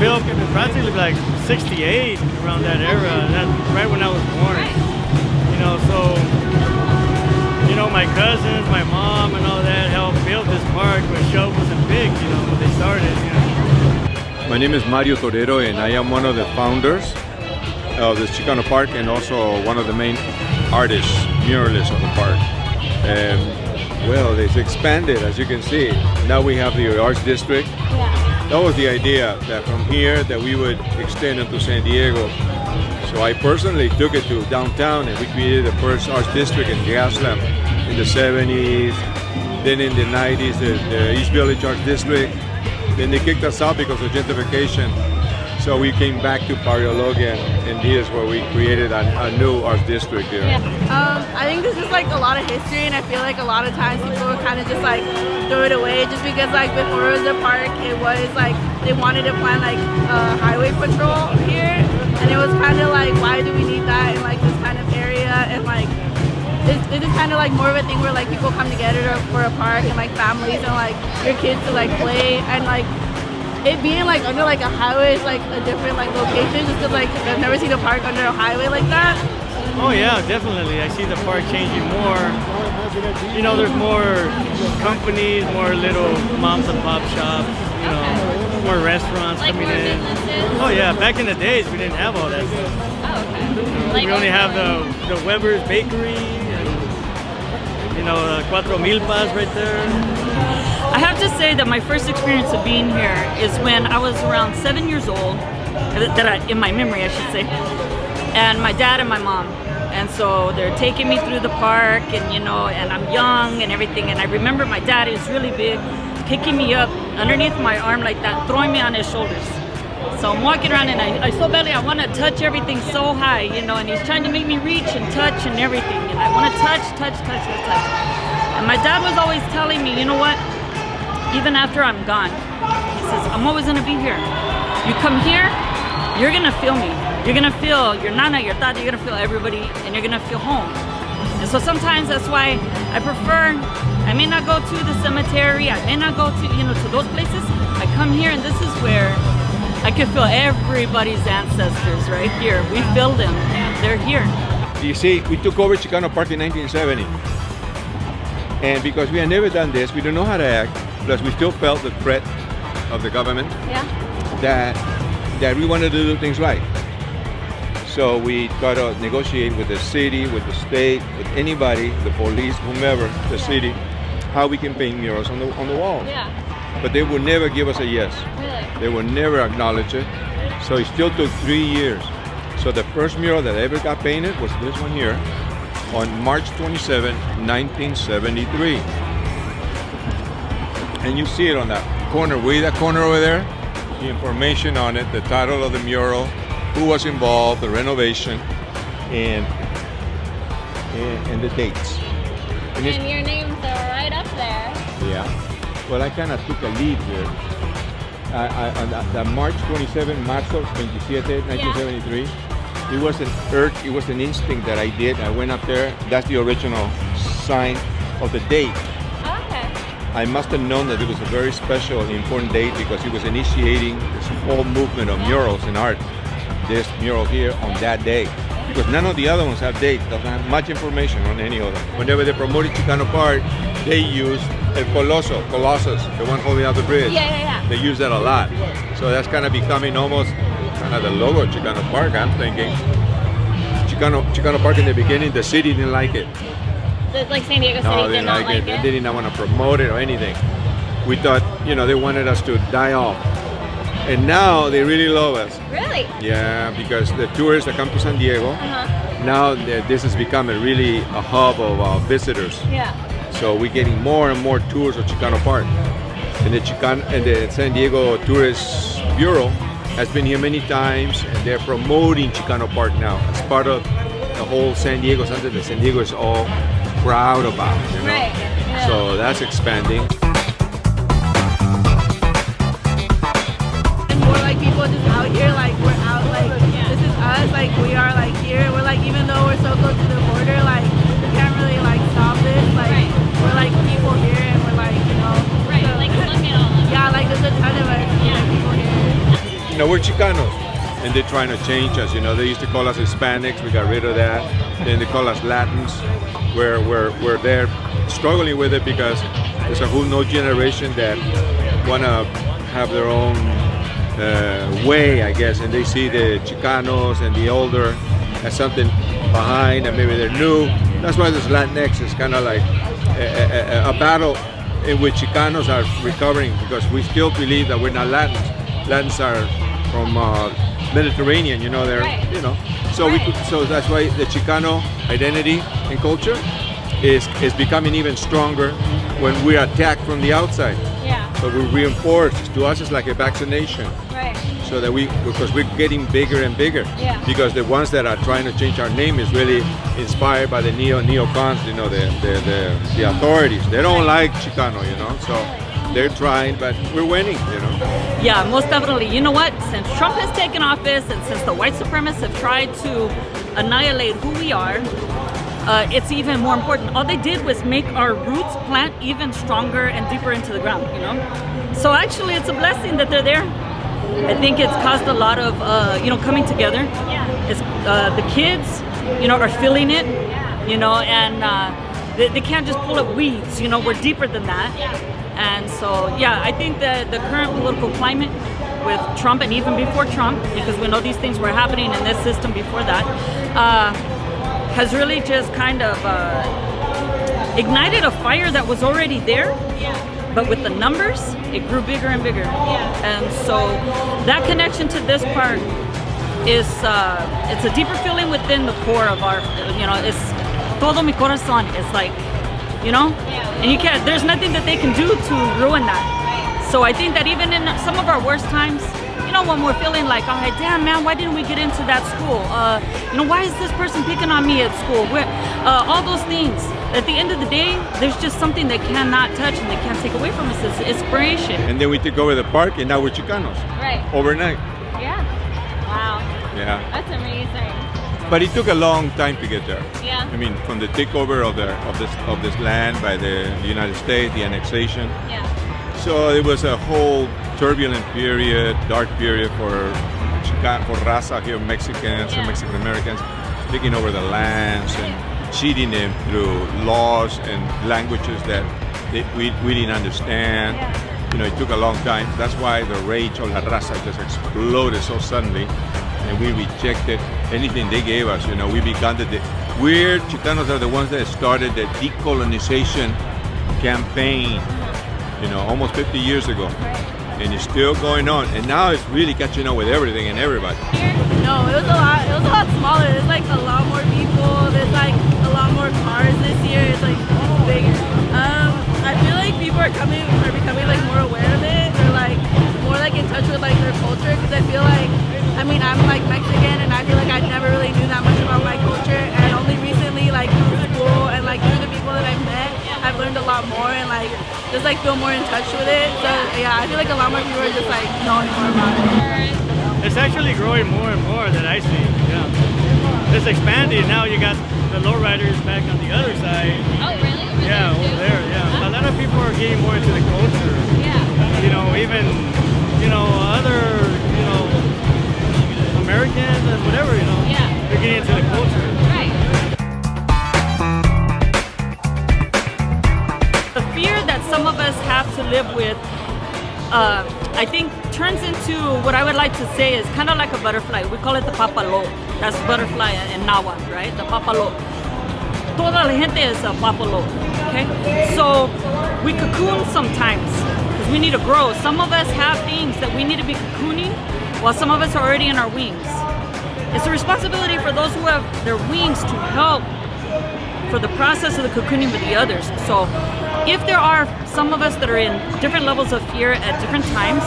built practically like 68, around that era. That right when I was born. So my cousins, my mom, and all that helped build this park when shovels and pigs. When they started. My name is Mario Torero, and I am one of the founders of this Chicano Park, and also one of the main artists, muralists of the park. Well, it's expanded, as you can see. Now we have the Arts District. Yeah. That was the idea, that from here that we would extend into San Diego. So I personally took it to downtown, and we created the first Arts District in Gaslamp in the 70s. Then in the 90s, the East Village Arts District. Then they kicked us out because of gentrification. So we came back to Barrio Logan, and here's where we created a new arts district here. Yeah. I think this is like a lot of history, and I feel like a lot of times people would kind of just like throw it away, just because like before it was a park, it was like they wanted to plan like highway patrol here, and it was kind of like, why do we need that in like this kind of area? And like this is kind of like more of a thing where like people come together for a park, and like families and like your kids to like play, and like it being like under like a highway is like a different like location, just because like I've never seen a park under a highway like that. Oh yeah, definitely. I see the park changing more. There's more companies, more little moms and pop shops, more restaurants Like coming more in. businesses? Oh yeah, back in the days we didn't have all that stuff. Oh, okay. We only have the Weber's Bakery and Cuatro Milpas right there. I have to say that my first experience of being here is when I was around 7 years old, in my memory I should say, and my dad and my mom. And so they're taking me through the park, and and I'm young and everything, and I remember my dad is really big, picking me up underneath my arm like that, throwing me on his shoulders. So I'm walking around, and I so badly I want to touch everything so high, and he's trying to make me reach and touch and everything, and I want to touch. And my dad was always telling me, you know what? Even after I'm gone, he says, I'm always gonna be here. You come here, you're gonna feel me. You're gonna feel your nana, your tata, you're gonna feel everybody, and you're gonna feel home. And so sometimes that's why I prefer, I may not go to the cemetery, I may not go to, to those places. I come here, and this is where I can feel everybody's ancestors right here. We feel them, and they're here. You see, we took over Chicano Park in 1970. And because we had never done this, we don't know how to act. Plus, we still felt the threat of the government that we wanted to do things right. So we try to negotiate with the city, with the state, with anybody, the police, whomever, the city, how we can paint murals on the walls. Yeah. But they would never give us a yes. Really? They would never acknowledge it. So it still took 3 years. So the first mural that ever got painted was this one here on March 27, 1973. And you see it on that corner, way that corner over there, the information on it, the title of the mural, who was involved, the renovation, and the dates. And your names are right up there. Yeah. Well, I kind of took a lead here. On the March 27, Marzo 27, 1973, it was an urge, it was an instinct that I did. I went up there. That's the original sign of the date. Okay. I must have known that it was a very special and important date because it was initiating this whole movement of murals in art. This mural here on that day. Because none of the other ones have dates, doesn't have much information on any of them. Whenever they promoted Chicano Park, they used El Colossus, the one holding out the bridge. Yeah. They use that a lot. So that's kind of becoming almost kind of the logo of Chicano Park, I'm thinking. Chicano Park in the beginning, the city didn't like it. Like San Diego City No, they did not like it? They did not want to promote it or anything. We thought, they wanted us to die off. And now they really love us. Really? Yeah, because the tourists that come to San Diego, now this has become a hub of visitors. Yeah. So we're getting more and more tours of Chicano Park. And the San Diego Tourist Bureau has been here many times, and they're promoting Chicano Park now as part of the whole San Diego, something that San Diego is all proud about. Right. Yeah. So that's expanding. More like people just out here, like we're out, like this is us, like we are like here. We're like, even though we're so close to the border, like we can't really like stop this. Like we're like people here, and we're like, Right, so, like look at all of them. yeah, like there's a ton of us, people here. we're Chicanos, and they're trying to change us. They used to call us Hispanics. We got rid of that. Then they call us Latins. We're there struggling with it because there's a whole new generation that want to have their own way, I guess, and they see the Chicanos and the older as something behind, and maybe they're new. That's why this Latinx is kind of like a battle in which Chicanos are recovering, because we still believe that we're not Latins. Latins are from Mediterranean, they're, so that's why the Chicano identity and culture is becoming even stronger when we're attacked from the outside. Yeah. So we reinforce. To us, it's like a vaccination. Right. So that because we're getting bigger and bigger. Yeah. Because the ones that are trying to change our name is really inspired by the neocons, the authorities. They don't like Chicano, so they're trying, but we're winning, Yeah, most definitely. You know what? Since Trump has taken office and since the white supremacists have tried to annihilate who we are, it's even more important. All they did was make our roots plant even stronger and deeper into the ground, So actually, it's a blessing that they're there. I think it's caused a lot of, coming together. Yeah. It's, the kids, are feeling it, and they can't just pull up weeds, we're deeper than that. Yeah. And so, I think that the current political climate with Trump, and even before Trump, because we know these things were happening in this system before that, has really just kind of ignited a fire that was already there. Yeah. But with the numbers, it grew bigger and bigger. Yeah. And so that connection to this part is, it's a deeper feeling within the core of our, it's todo mi corazón. It's like, and you can't, there's nothing that they can do to ruin that. So I think that even in some of our worst times, when we're feeling like, oh, damn, man, why didn't we get into that school? Why is this person picking on me at school? All those things. At the end of the day, there's just something they cannot touch and they can't take away from us. It's inspiration. And then we took over the park, and now we're Chicanos. Right. Overnight. Yeah. Wow. Yeah. That's amazing. But it took a long time to get there. Yeah. I mean, from the takeover of this land by the United States, the annexation. Yeah. So it was a whole turbulent period, dark period for raza here, Mexicans and Mexican Americans, taking over the lands and cheating them through laws and languages that we didn't understand. Yeah. It took a long time. That's why the rage of la raza just exploded so suddenly, and we rejected anything they gave us. We began we're Chicanos are the ones that started the decolonization campaign, almost 50 years ago. And it's still going on, and now it's really catching up with everything and everybody. No, it was a lot smaller. There's like a lot more people. There's like a lot more cars this year. It's like bigger. I feel like people are becoming like more aware of it. They're like more like in touch with like their culture, because I feel like, I'm like Mexican, and I feel like I never really knew that much about my culture, and only recently, like through school and like through the people that I've met, I've learned a lot more and like just like feel more in touch with it. So yeah, I feel like a lot more people are just like knowing more about it. It's actually growing more and more that I see. Yeah. It's expanding. Now you got the lowriders back on the other side. Oh really? Yeah, over there. Yeah. A lot of people are getting more into the culture. Yeah. Even other Americans and whatever. Yeah. They're getting into the culture. Right. The fear that some of us have to live with, I think turns into what I would like to say is kind of like a butterfly. We call it the papalo. That's butterfly in Nahuatl, right? The papalo. Toda la gente is a papalo, okay? So we cocoon sometimes because we need to grow. Some of us have things that we need to be cocooning while some of us are already in our wings. It's a responsibility for those who have their wings to help for the process of the cocooning with the others. So if there are some of us that are in different levels of fear at different times,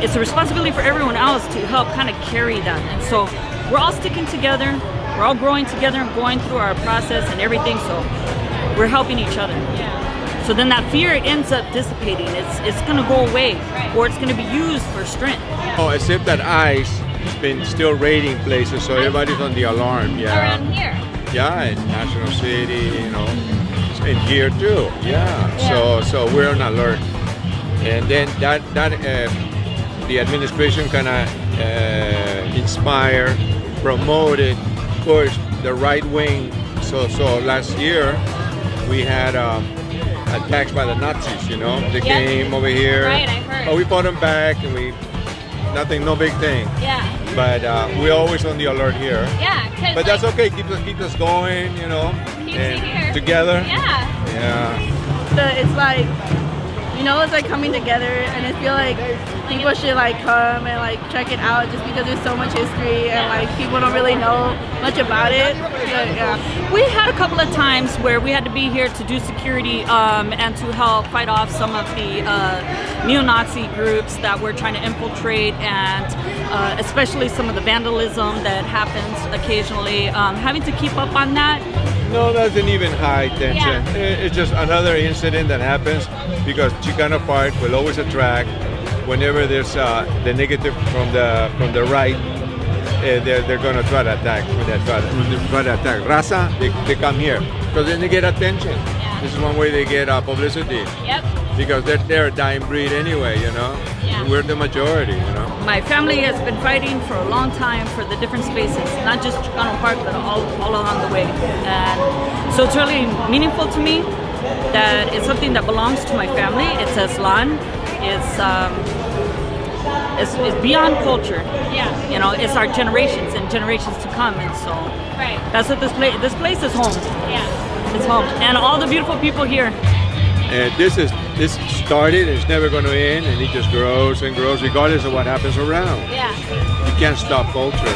it's a responsibility for everyone else to help kind of carry that. And so we're all sticking together, we're all growing together and going through our process and everything, so we're helping each other. So then that fear ends up dissipating. It's gonna go away, or it's gonna be used for strength. Oh, except that ICE has been still raiding places, so everybody's on the alarm. Yeah. Around here. Yeah, in National City, in here too. Yeah. So we're on alert, and then that the administration kind of inspire, promote it, push the right wing. So last year we had attacks by the Nazis. You know, they came over here. Right, I heard. But we fought them back, and no big thing. Yeah. But we're always on the alert here. Yeah. But that's okay. Keep us going. You know, Keeps and you here. together. Yeah. Yeah. It's like, you know, it's like coming together, and I feel like people should like come and like check it out just because there's so much history and like people don't really know much about it. But, yeah. We had a couple of times where we had to be here to do security and to help fight off some of the neo-Nazi groups that were trying to infiltrate, and especially some of the vandalism that happens occasionally. Having to keep up on that. No, doesn't even high tension. It's just another incident that happens because Chicano Park will always attract whenever there's the negative from the right. They're going to try to attack. When they try to attack Raza, they come here because then they get attention. Yeah. This is one way they get publicity. Yep. Because they're a dying breed anyway, you know. Yeah. We're the majority, you know. My family has been fighting for a long time for the different spaces, not just Chicano Park, but all along the way. And so it's really meaningful to me that it's something that belongs to my family. It's Aslan. It's beyond culture. Yeah. You know, it's our generations and generations to come, and so that's what this place is home. Yeah. It's home, and all the beautiful people here. And this started, it's never going to end, and it just grows and grows regardless of what happens around. Yeah. You can't stop culture.